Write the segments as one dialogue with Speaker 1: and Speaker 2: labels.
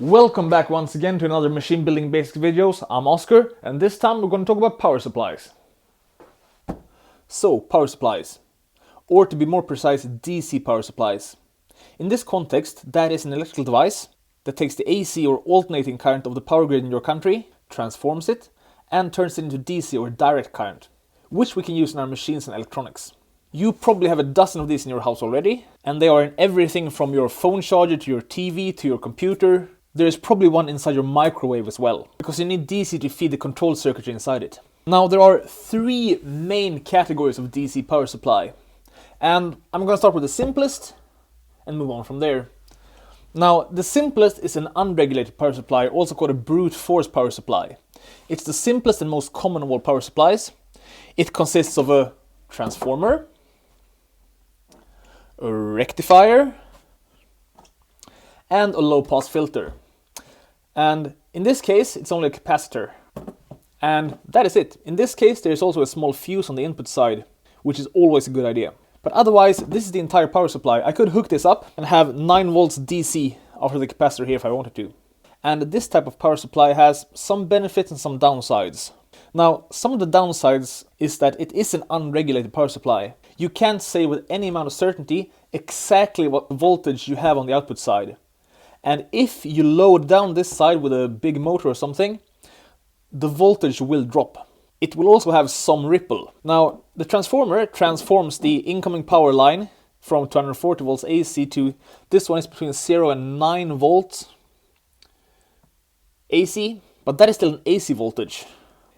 Speaker 1: Welcome back once again to another machine building basics videos. I'm Oscar, and this time we're going to talk about power supplies. So, power supplies, or to be more precise, DC power supplies. In this context, that is an electrical device that takes the AC or alternating current of the power grid in your country, transforms it, and turns it into DC or direct current, which we can use in our machines and electronics. You probably have a dozen of these in your house already, and they are in everything from your phone charger to your TV to your computer. There is probably one inside your microwave as well, because you need DC to feed the control circuitry inside it. Now there are three main categories of DC power supply, and I'm going to start with the simplest and move on from there. Now the simplest is an unregulated power supply, also called a brute force power supply. It's the simplest and most common of all power supplies. It consists of a transformer, a rectifier, and a low pass filter. And in this case, it's only a capacitor. And that is it. In this case, there's also a small fuse on the input side, which is always a good idea. But otherwise, this is the entire power supply. I could hook this up and have 9 volts DC after the capacitor here if I wanted to. And this type of power supply has some benefits and some downsides. Now, some of the downsides is that it is an unregulated power supply. You can't say with any amount of certainty exactly what voltage you have on the output side. And if you load down this side with a big motor or something, the voltage will drop. It will also have some ripple. Now, the transformer transforms the incoming power line from 240 volts AC to this one is between 0 and 9 volts AC, but that is still an AC voltage.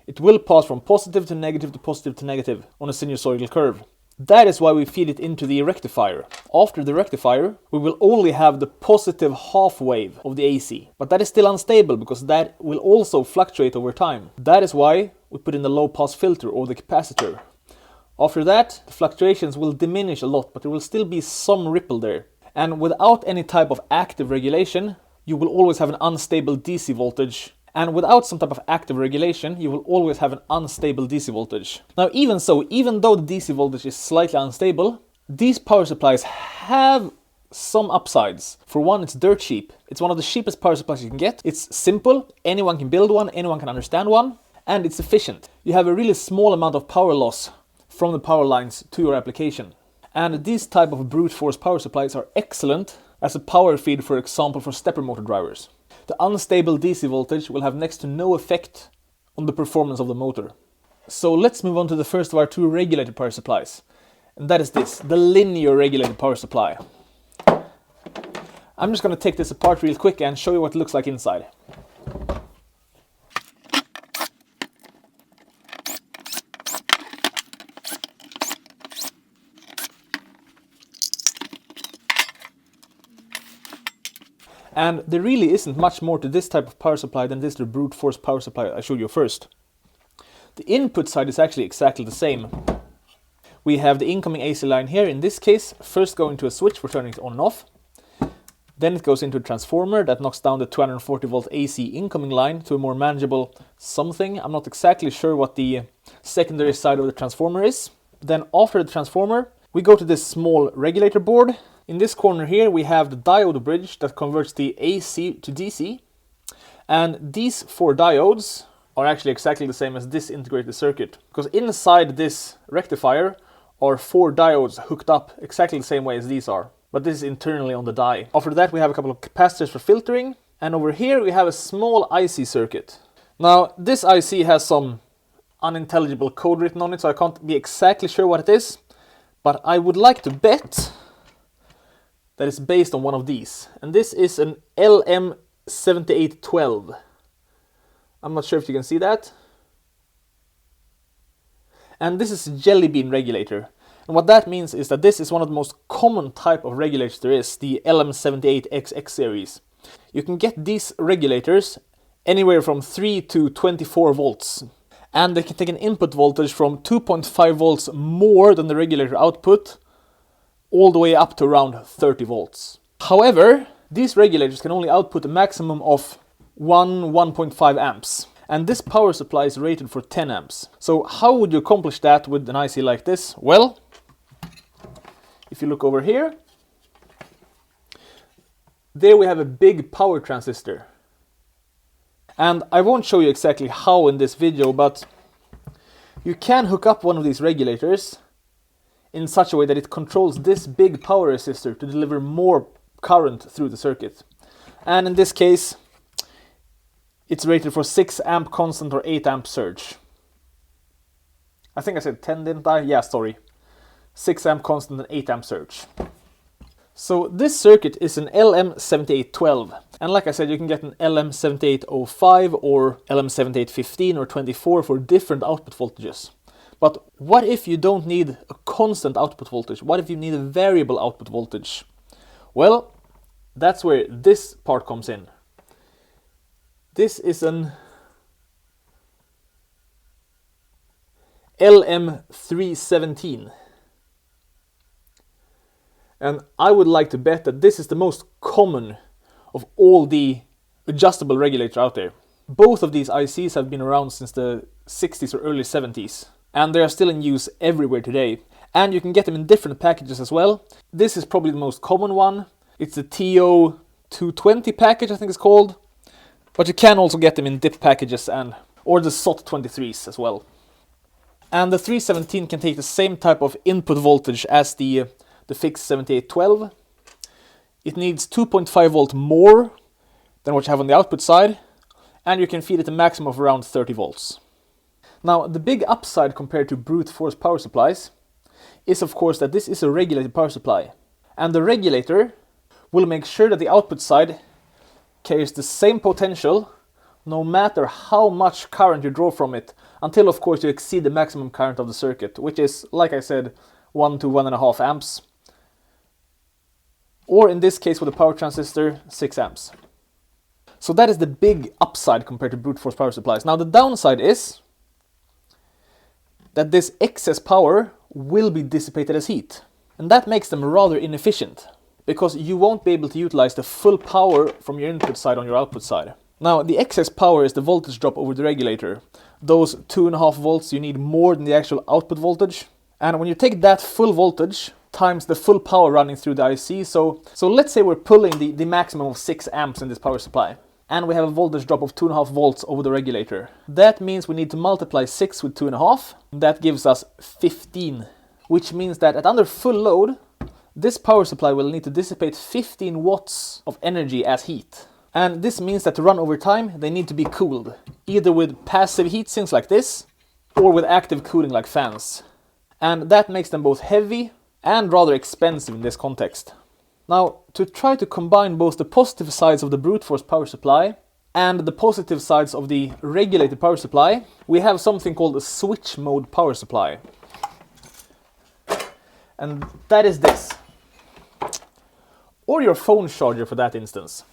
Speaker 1: It will pass from positive to negative on a sinusoidal curve. That is why we feed it into the rectifier. After the rectifier, we will only have the positive half wave of the AC. But that is still unstable because that will also fluctuate over time. That is why we put in the low pass filter or the capacitor. After that, the fluctuations will diminish a lot, but there will still be some ripple there. And without any type of active regulation, you will always have an unstable DC voltage. And without some type of active regulation, you will always have an unstable DC voltage. Now, even so, even though the DC voltage is slightly unstable, these power supplies have some upsides. For one, it's dirt cheap. It's one of the cheapest power supplies you can get. It's simple, anyone can build one, anyone can understand one, and it's efficient. You have a really small amount of power loss from the power lines to your application. And these type of brute force power supplies are excellent as a power feed, for example, for stepper motor drivers. The unstable DC voltage will have next to no effect on the performance of the motor. So let's move on to the first of our two regulated power supplies. And that is this, the linear regulated power supply. I'm just going to take this apart real quick and show you what it looks like inside. And there really isn't much more to this type of power supply than this the brute force power supply I showed you first. The input side is actually exactly the same. We have the incoming AC line here, in this case, first going to a switch for turning it on and off. Then it goes into a transformer that knocks down the 240 volt AC incoming line to a more manageable something. I'm not exactly sure what the secondary side of the transformer is. Then after the transformer, we go to this small regulator board. In this corner here we have the diode bridge that converts the AC to DC. And these 4 diodes are actually exactly the same as this integrated circuit. Because inside this rectifier are 4 diodes hooked up exactly the same way as these are. But this is internally on the die. After that we have a couple of capacitors for filtering. And over here we have a small IC circuit. Now this IC has some unintelligible code written on it, so I can't be exactly sure what it is. But I would like to bet that is based on one of these. And this is an LM7812. I'm not sure if you can see that. And this is a jelly bean regulator. And what that means is that this is one of the most common type of regulators there is, the LM78XX series. You can get these regulators anywhere from 3 to 24 volts. And they can take an input voltage from 2.5 volts more than the regulator output, all the way up to around 30 volts. However, these regulators can only output a maximum of 1.5 amps. And this power supply is rated for 10 amps. So how would you accomplish that with an IC like this? Well, if you look over here, there we have a big power transistor. And I won't show you exactly how in this video, but you can hook up one of these regulators in such a way that it controls this big power resistor to deliver more current through the circuit. And in this case, it's rated for 6 amp constant or 8 amp surge. I think I said 10, didn't I? Yeah, sorry. 6 amp constant and 8 amp surge. So this circuit is an LM7812. And like I said, you can get an LM7805 or LM7815 or 24 for different output voltages. But what if you don't need a constant output voltage? What if you need a variable output voltage? Well, that's where this part comes in. This is an LM317. And I would like to bet that this is the most common of all the adjustable regulators out there. Both of these ICs have been around since the 60s or early 70s. And they are still in use everywhere today. And you can get them in different packages as well. This is probably the most common one. It's the TO220 package, I think it's called. But you can also get them in dip packages or the SOT23s as well. And the 317 can take the same type of input voltage as the fixed 7812. It needs 2.5 volt more than what you have on the output side, and you can feed it a maximum of around 30 volts. Now, the big upside compared to brute force power supplies is of course that this is a regulated power supply, and the regulator will make sure that the output side carries the same potential no matter how much current you draw from it, until of course you exceed the maximum current of the circuit, which is, like I said, 1 to 1.5 amps. Or in this case with a power transistor, 6 amps. So that is the big upside compared to brute force power supplies. Now the downside is that this excess power will be dissipated as heat. And that makes them rather inefficient, because you won't be able to utilize the full power from your input side on your output side. Now the excess power is the voltage drop over the regulator. Those 2.5 volts you need more than the actual output voltage. And when you take that full voltage times the full power running through the IC, so let's say we're pulling the maximum of 6 amps in this power supply, and we have a voltage drop of 2.5 volts over the regulator. That means we need to multiply 6 with 2.5, that gives us 15, which means that at under full load, this power supply will need to dissipate 15 watts of energy as heat. And this means that to run over time, they need to be cooled, either with passive heat sinks like this, or with active cooling like fans. And that makes them both heavy and rather expensive in this context. Now, to try to combine both the positive sides of the brute force power supply and the positive sides of the regulated power supply, we have something called a switch mode power supply. And that is this. Or your phone charger for that instance.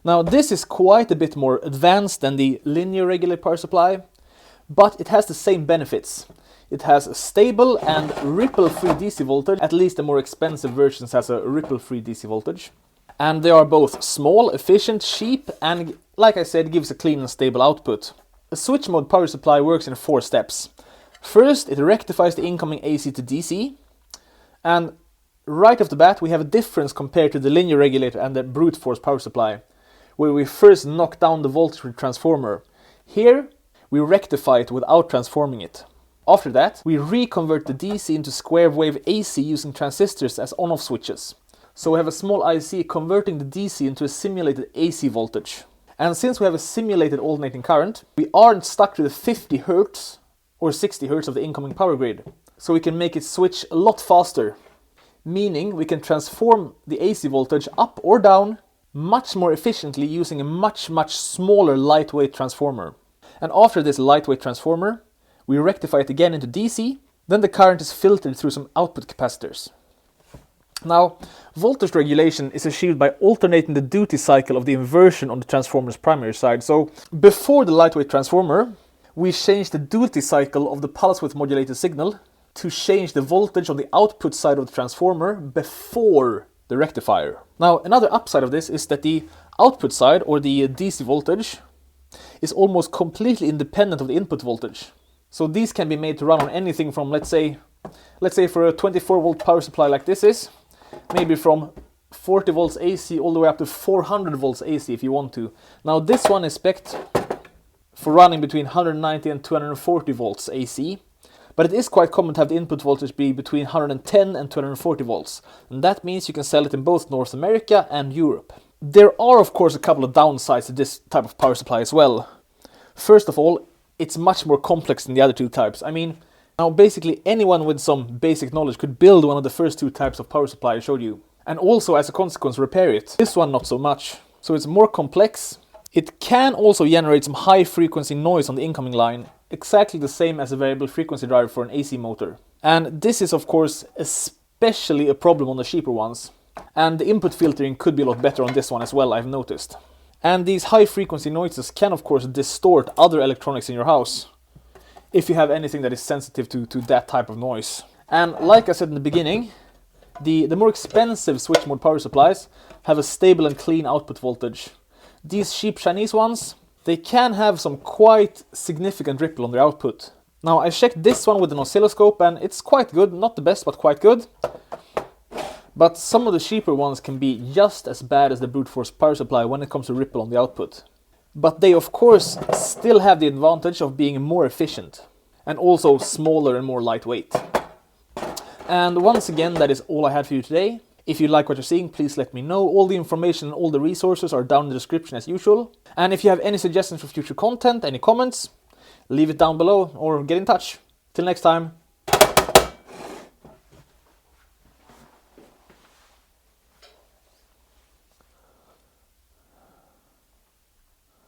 Speaker 1: Now this is quite a bit more advanced than the linear regulated power supply, but it has the same benefits. It has a stable and ripple-free DC voltage. At least the more expensive versions has a ripple-free DC voltage. And they are both small, efficient, cheap, and like I said, gives a clean and stable output. A switch mode power supply works in 4 steps. First, it rectifies the incoming AC to DC. And right off the bat, we have a difference compared to the linear regulator and the brute force power supply, where we first knock down the voltage with the transformer. Here, we rectify it without transforming it. After that, we reconvert the DC into square wave AC using transistors as on-off switches. So we have a small IC converting the DC into a simulated AC voltage. And since we have a simulated alternating current, we aren't stuck to the 50 Hz or 60 Hz of the incoming power grid. So we can make it switch a lot faster, meaning we can transform the AC voltage up or down much more efficiently using a much smaller lightweight transformer. And after this lightweight transformer, we rectify it again into DC, then the current is filtered through some output capacitors. Now, voltage regulation is achieved by alternating the duty cycle of the inversion on the transformer's primary side. So, before the lightweight transformer, we change the duty cycle of the pulse width modulated signal to change the voltage on the output side of the transformer before the rectifier. Now, another upside of this is that the output side, or the DC voltage, is almost completely independent of the input voltage. So these can be made to run on anything from, let's say for a 24 volt power supply like this is, maybe from 40 volts AC all the way up to 400 volts AC if you want to. Now this one is spec'd for running between 190 and 240 volts AC, but it is quite common to have the input voltage be between 110 and 240 volts, and that means you can sell it in both North America and Europe. There are of course a couple of downsides to this type of power supply as well. First of all, it's much more complex than the other two types. I mean, now basically anyone with some basic knowledge could build one of the first two types of power supply I showed you, and also as a consequence repair it. This one not so much. So it's more complex. It can also generate some high frequency noise on the incoming line, exactly the same as a variable frequency driver for an AC motor. And this is of course especially a problem on the cheaper ones. And the input filtering could be a lot better on this one as well, I've noticed. And these high frequency noises can of course distort other electronics in your house, if you have anything that is sensitive to that type of noise. And like I said in the beginning, the more expensive switch mode power supplies have a stable and clean output voltage. These cheap Chinese ones, they can have some quite significant ripple on their output. Now I checked this one with an oscilloscope and it's quite good, not the best but quite good. But some of the cheaper ones can be just as bad as the brute force power supply when it comes to ripple on the output. But they of course still have the advantage of being more efficient and also smaller and more lightweight. And once again, that is all I had for you today. If you like what you're seeing, please let me know. All the information and all the resources are down in the description as usual. And if you have any suggestions for future content, any comments, leave it down below or get in touch. Till next time.